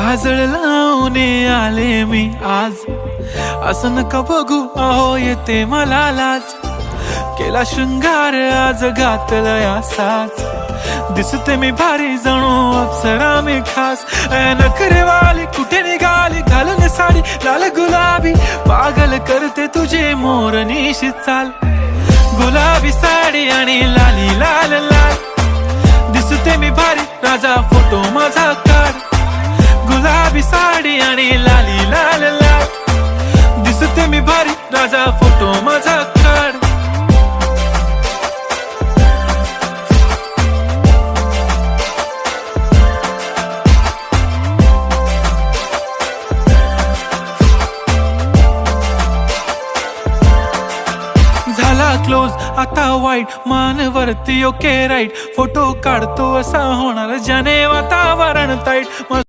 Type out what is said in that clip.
काजळ लावून आले मी आज, असं नका बघू अहो येते मला लाज. केला शृंगार आज घातला साज, दिसते मी भारी जणू अप्सरा मी खास. नखरेवाली कुठे निघाली घालून साडी लाल गुलाबी, पागल करते तुझे मोरनीशी चाल. गुलाबी साडी आणि लाली लाल लाल, दिसते मी भारी राजा फोटो माझा काढ. गुलाबी साडी आणि लाली लाल लाल, दिसते मी भारी राजा फोटो माझा काढ. झाला क्लोज आता वाईट, मान वरती ओके राईट. फोटो काढतो असा होणार ज्याने वातावरण ताईट.